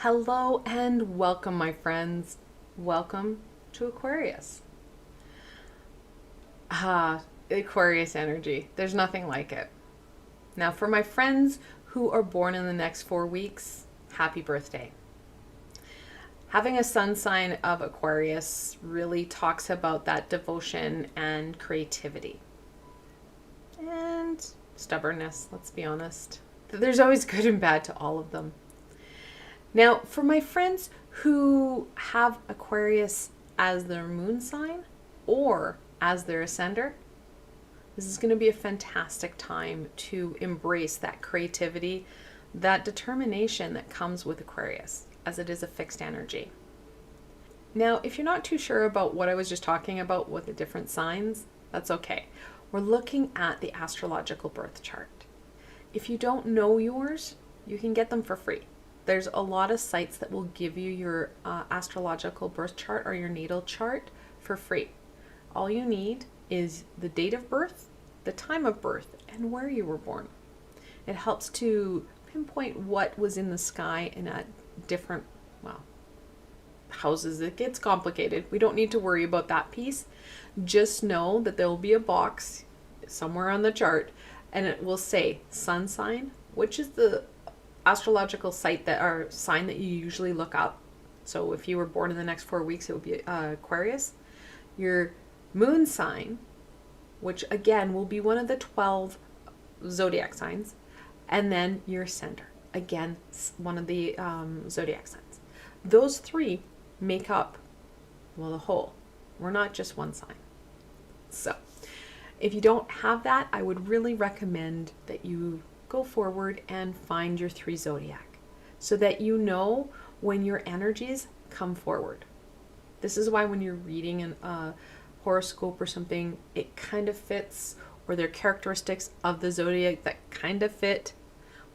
Hello and welcome, my friends. Welcome to Aquarius. Aquarius energy. There's nothing like it. Now, for my friends who are born in the next 4 weeks, happy birthday. Having a sun sign of Aquarius really talks about that devotion and creativity. And stubbornness, let's be honest. There's always good and bad to all of them. Now, for my friends who have Aquarius as their moon sign or as their ascender, this is going to be a fantastic time to embrace that creativity, that determination that comes with Aquarius, as it is a fixed energy. Now, if you're not too sure about what I was just talking about with the different signs, that's okay. We're looking at the astrological birth chart. If you don't know yours, you can get them for free. There's a lot of sites that will give you your astrological birth chart or your natal chart for free. All you need is the date of birth, the time of birth, and where you were born. It helps to pinpoint what was in the sky in a different, houses. It gets complicated. We don't need to worry about that piece. Just know that there will be a box somewhere on the chart and it will say sun sign, which is the astrological sign that you usually look up. So if you were born in the next 4 weeks, it would be Aquarius. Your moon sign, which again will be one of the 12 zodiac signs, and then your ascender, again one of the zodiac signs. Those three make up, the whole. We're not just one sign. So if you don't have that, I would really recommend that you go forward and find your 3 zodiac so that you know when your energies come forward. This is why when you're reading a horoscope or something, it kind of fits, or there are characteristics of the zodiac that kind of fit.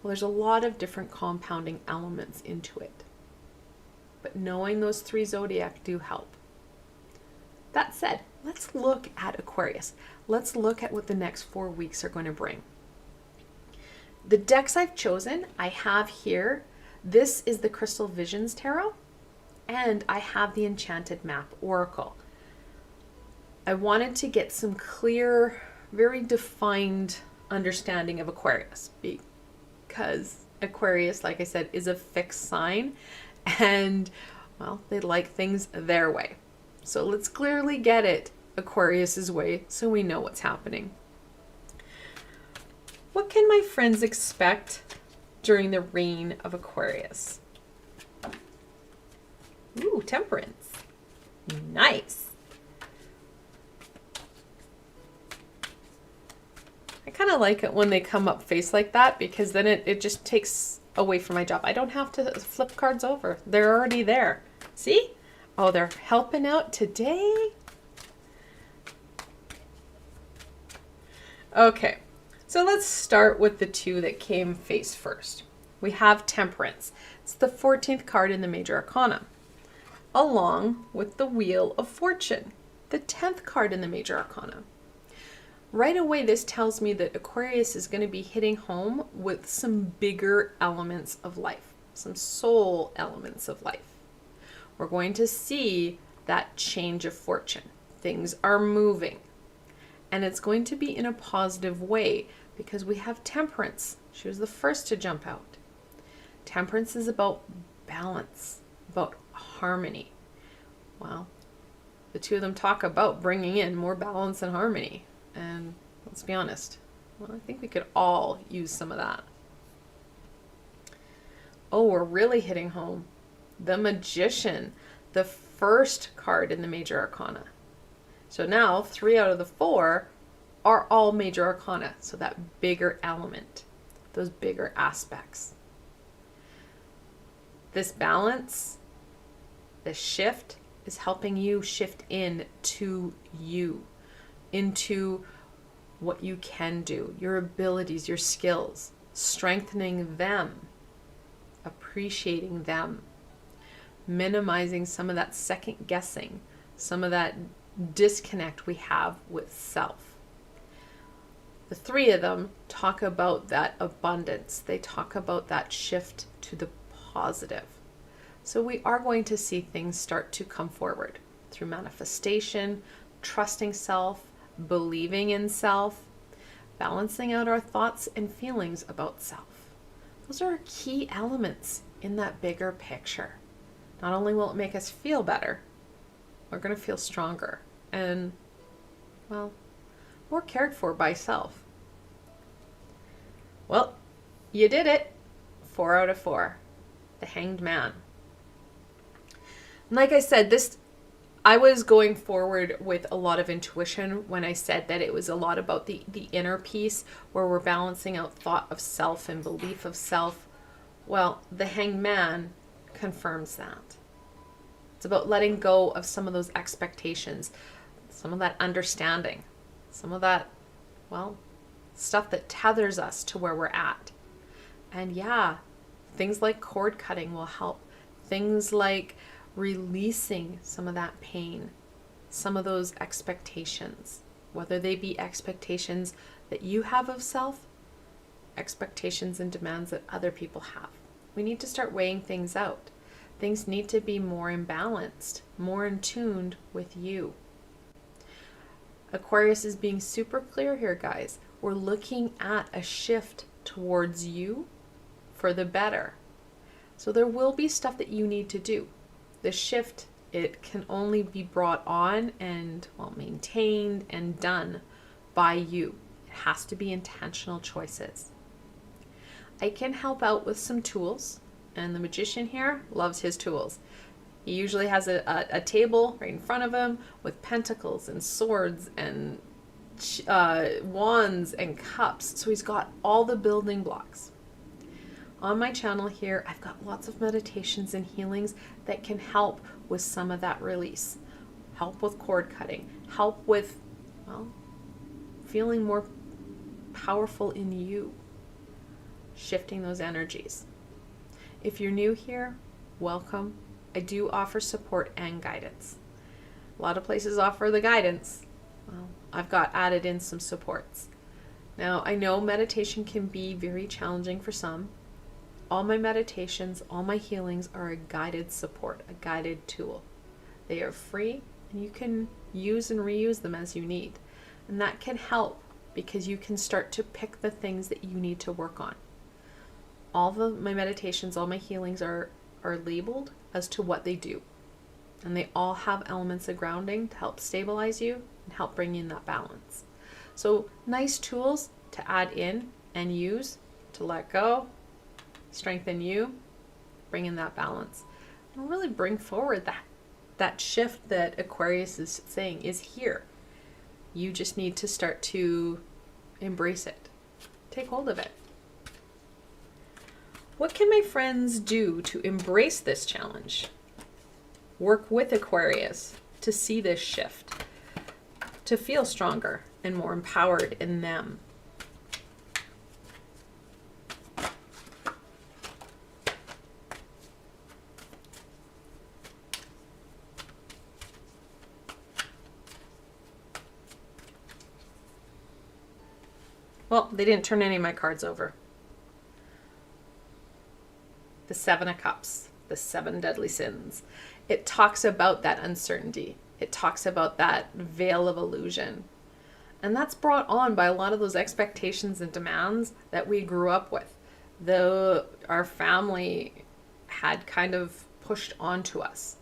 Well, there's a lot of different compounding elements into it. But knowing those 3 zodiac do help. That said, let's look at Aquarius. Let's look at what the next 4 weeks are going to bring. The decks I've chosen, I have here. This is the Crystal Visions Tarot, and I have the Enchanted Map Oracle. I wanted to get some clear, very defined understanding of Aquarius because Aquarius, like I said, is a fixed sign and, they like things their way. So let's clearly get it Aquarius's way so we know what's happening. What can my friends expect during the reign of Aquarius? Ooh, Temperance. Nice. I kind of like it when they come up face like that because then it just takes away from my job. I don't have to flip cards over. They're already there. See? Oh, they're helping out today. Okay. So let's start with the 2 that came face first. We have Temperance. It's the 14th card in the Major Arcana, along with the Wheel of Fortune, the 10th card in the Major Arcana. Right away, this tells me that Aquarius is going to be hitting home with some bigger elements of life, some soul elements of life. We're going to see that change of fortune. Things are moving. And it's going to be in a positive way because we have Temperance. She was the first to jump out. Temperance is about balance, about harmony. Well, the 2 of them talk about bringing in more balance and harmony. And let's be honest, I think we could all use some of that. Oh, we're really hitting home. The Magician, the first card in the Major Arcana. So now 3 out of the 4 are all Major Arcana. So that bigger element, those bigger aspects. This balance, this shift is helping you shift into you, into what you can do, your abilities, your skills, strengthening them, appreciating them, minimizing some of that second guessing, some of that disconnect we have with self. The 3 of them talk about that abundance. They talk about that shift to the positive. So we are going to see things start to come forward through manifestation, trusting self, believing in self, balancing out our thoughts and feelings about self. Those are key elements in that bigger picture. Not only will it make us feel better, we're going to feel stronger and, well, more cared for by self. Well, you did it. 4 out of 4. The Hanged Man. And like I said, I was going forward with a lot of intuition when I said that it was a lot about the inner piece where we're balancing out thought of self and belief of self. Well, the Hanged Man confirms that. It's about letting go of some of those expectations, some of that understanding, some of that, well, stuff that tethers us to where we're at. And yeah, things like cord cutting will help. Things like releasing some of that pain, some of those expectations, whether they be expectations that you have of self, expectations and demands that other people have. We need to start weighing things out. Things need to be more imbalanced, more in tune with you. Aquarius is being super clear here, guys. We're looking at a shift towards you for the better. So there will be stuff that you need to do. The shift, it can only be brought on and, well, maintained and done by you. It has to be intentional choices. I can help out with some tools, and the magician here loves his tools. He usually has a table right in front of him with pentacles and swords and wands and cups. So he's got all the building blocks. On my channel here, I've got lots of meditations and healings that can help with some of that release. Help with cord cutting. Help with, well, feeling more powerful in you. Shifting those energies. If you're new here, welcome. I do offer support and guidance. A lot of places offer the guidance. Well, I've got added in some supports. Now, I know meditation can be very challenging for some. All my meditations, all my healings are a guided support, a guided tool. They are free and you can use and reuse them as you need. And that can help because you can start to pick the things that you need to work on. All of my meditations, all my healings are labeled as to what they do. And they all have elements of grounding to help stabilize you and help bring in that balance. So nice tools to add in and use to let go, strengthen you, bring in that balance, and really bring forward that shift that Aquarius is saying is here. You just need to start to embrace it. Take hold of it. What can my friends do to embrace this challenge? Work with Aquarius to see this shift, to feel stronger and more empowered in them. Well, they didn't turn any of my cards over. The 7 of Cups, the 7 deadly sins. It talks about that uncertainty. It talks about that veil of illusion. And that's brought on by a lot of those expectations and demands that we grew up with. Our family had kind of pushed onto us.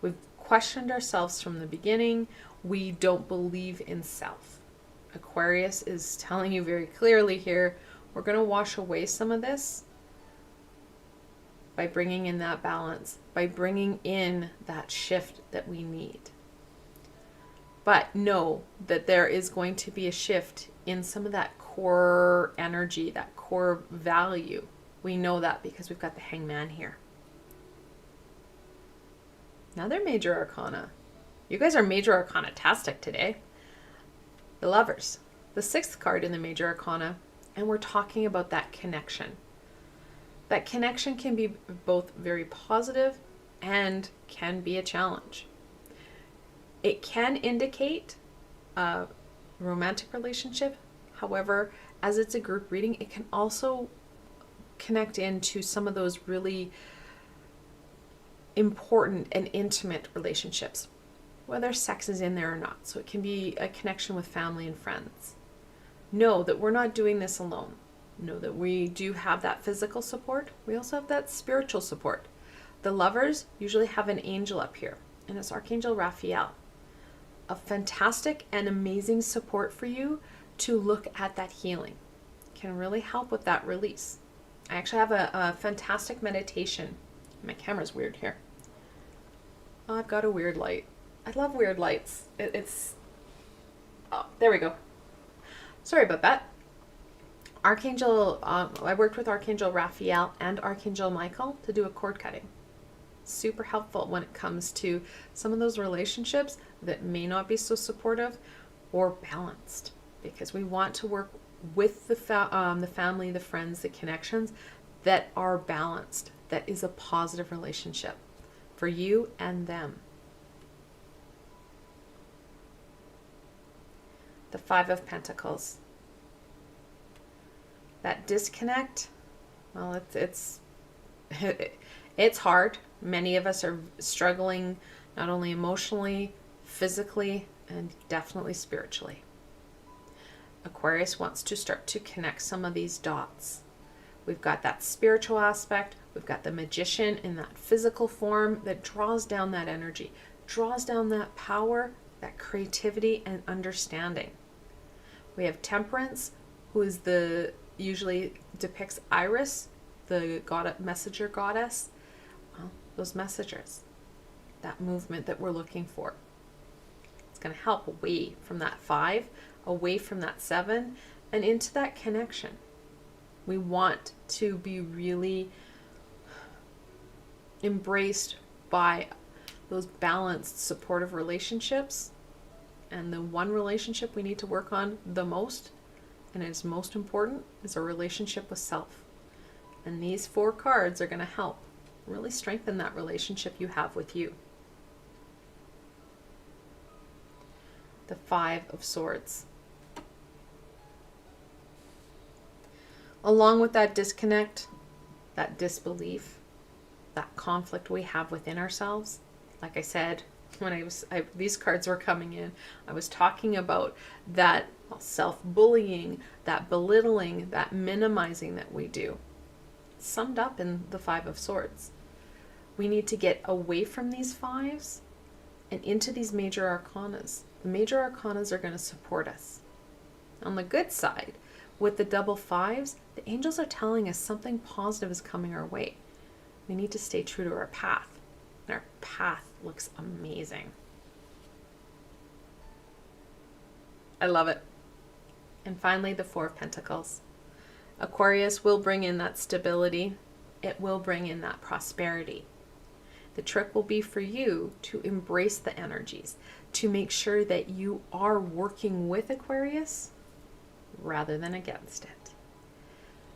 We've questioned ourselves from the beginning. We don't believe in self. Aquarius is telling you very clearly here, we're going to wash away some of this by bringing in that balance, by bringing in that shift that we need. But know that there is going to be a shift in some of that core energy, that core value. We know that because we've got the Hangman here. Another major arcana. You guys are major arcana-tastic today. The Lovers, the 6th card in the major arcana, and we're talking about that connection. That connection can be both very positive and can be a challenge. It can indicate a romantic relationship. However, as it's a group reading, it can also connect into some of those really important and intimate relationships, whether sex is in there or not. So it can be a connection with family and friends. Know that we're not doing this alone. Know that we do have that physical support. We also have that spiritual support. The lovers usually have an angel up here, and it's Archangel Raphael. A fantastic and amazing support for you to look at that healing. Can really help with that release. I actually have a fantastic meditation. My camera's weird here. Oh, I've got a weird light. I love weird lights. Oh, there we go. Sorry about that. I worked with Archangel Raphael and Archangel Michael to do a cord cutting. Super helpful when it comes to some of those relationships that may not be so supportive or balanced, because we want to work with the family, the friends, the connections that are balanced, that is a positive relationship for you and them. The Five of Pentacles. That disconnect, well, it's hard. Many of us are struggling, not only emotionally, physically, and definitely spiritually. Aquarius wants to start to connect some of these dots. We've got that spiritual aspect. We've got the magician in that physical form that draws down that energy, draws down that power, that creativity and understanding. We have Temperance, who is usually depicts Iris, the messenger goddess. Well, those messengers, that movement that we're looking for. It's going to help away from that 5, away from that 7, and into that connection. We want to be really embraced by those balanced, supportive relationships. And the one relationship we need to work on the most, and is most important, is a relationship with self. And these 4 cards are going to help really strengthen that relationship you have with you. The 5 of Swords. Along with that disconnect, that disbelief, that conflict we have within ourselves, like I said, when these cards were coming in, I was talking about that self-bullying, that belittling, that minimizing that we do. Summed up in the 5 of Swords. We need to get away from these 5s and into these major arcanas. The major arcanas are going to support us. On the good side, with the double 5s, the angels are telling us something positive is coming our way. We need to stay true to our path. And our path looks amazing. I love it. And finally, the 4 of Pentacles. Aquarius will bring in that stability. It will bring in that prosperity. The trick will be for you to embrace the energies, to make sure that you are working with Aquarius rather than against it.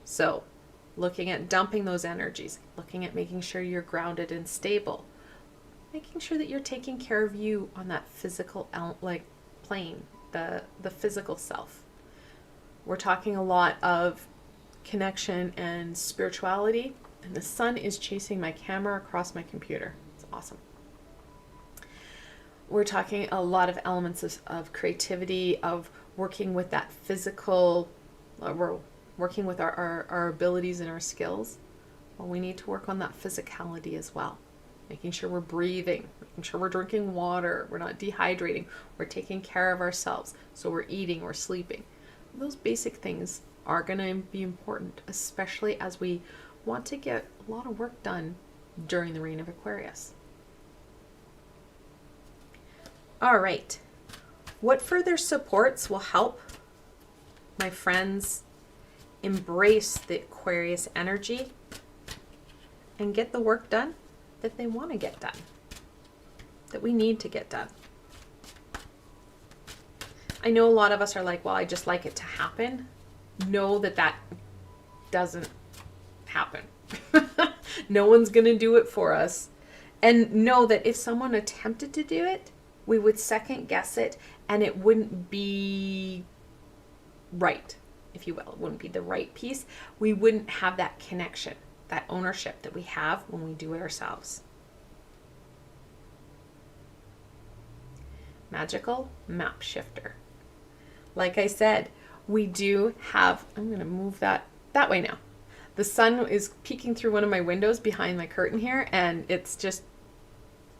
So, looking at dumping those energies, looking at making sure you're grounded and stable, making sure that you're taking care of you on that physical plane, the physical self. We're talking a lot of connection and spirituality, and the sun is chasing my camera across my computer. It's awesome. We're talking a lot of elements of creativity, of working with that physical, we're working with our abilities and our skills. Well, we need to work on that physicality as well. Making sure we're breathing, making sure we're drinking water, we're not dehydrating, we're taking care of ourselves. So we're eating, we're sleeping. Those basic things are going to be important, especially as we want to get a lot of work done during the reign of Aquarius. All right. What further supports will help my friends embrace the Aquarius energy and get the work done that they want to get done, that we need to get done? I know a lot of us are like, well, I just like it to happen. Know that that doesn't happen. No one's going to do it for us. And know that if someone attempted to do it, we would second guess it and it wouldn't be right, if you will. It wouldn't be the right piece. We wouldn't have that connection, that ownership that we have when we do it ourselves. magical map shifter. Like I said, we do have, I'm going to move that way now. The sun is peeking through one of my windows behind my curtain here, and it's just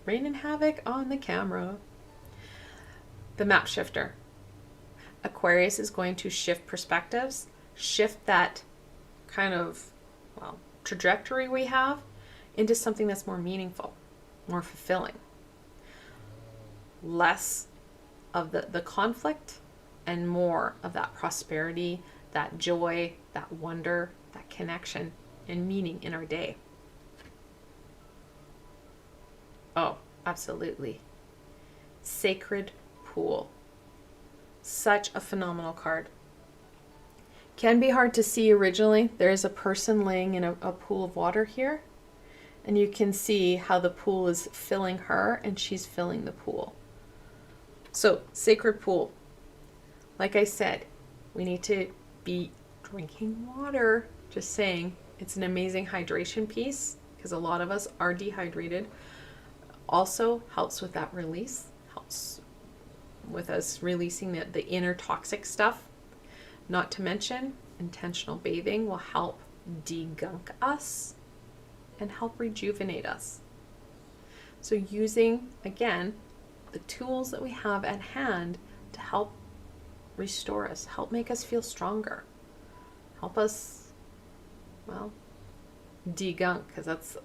raining havoc on the camera. The map shifter. Aquarius is going to shift perspectives, shift that kind of, well, trajectory we have into something that's more meaningful, more fulfilling. Less of the conflict and more of that prosperity, that joy, that wonder, that connection and meaning in our day. Oh, absolutely. Sacred Pool. Such a phenomenal card. Can be hard to see originally. There is a person laying in a pool of water here. And you can see how the pool is filling her and she's filling the pool. So, Sacred Pool. Like I said, we need to be drinking water. Just saying, it's an amazing hydration piece because a lot of us are dehydrated. Also helps with that release, helps with us releasing the inner toxic stuff. Not to mention, intentional bathing will help degunk us and help rejuvenate us. So using, again, the tools that we have at hand to help restore us, help make us feel stronger, help us, well, degunk, because that's,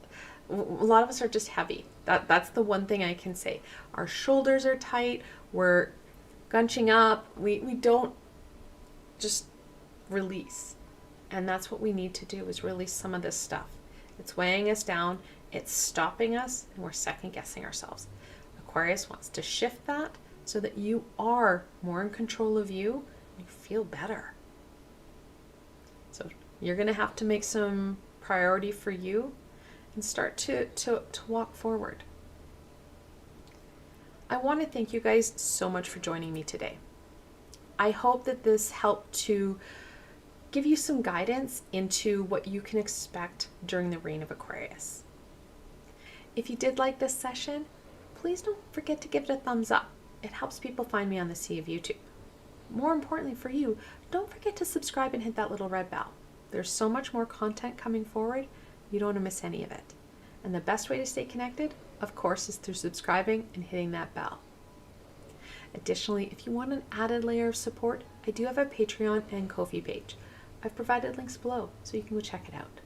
a lot of us are just heavy. That's the one thing I can say. Our shoulders are tight, we're gunching up, we don't just release. And that's what we need to do, is release some of this stuff. It's weighing us down, it's stopping us, and we're second guessing ourselves. Aquarius wants to shift that so that you are more in control of you and you feel better. So you're going to have to make some priority for you and start to walk forward. I want to thank you guys so much for joining me today. I hope that this helped to give you some guidance into what you can expect during the reign of Aquarius. If you did like this session, please don't forget to give it a thumbs up. It helps people find me on the sea of YouTube. More importantly for you, don't forget to subscribe and hit that little red bell. There's so much more content coming forward, you don't want to miss any of it. And the best way to stay connected, of course, is through subscribing and hitting that bell. Additionally, if you want an added layer of support, I do have a Patreon and Ko-fi page. I've provided links below, so you can go check it out.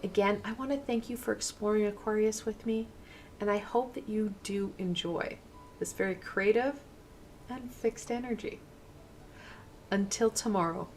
Again, I want to thank you for exploring Aquarius with me, and I hope that you do enjoy this very creative and fixed energy. Until tomorrow.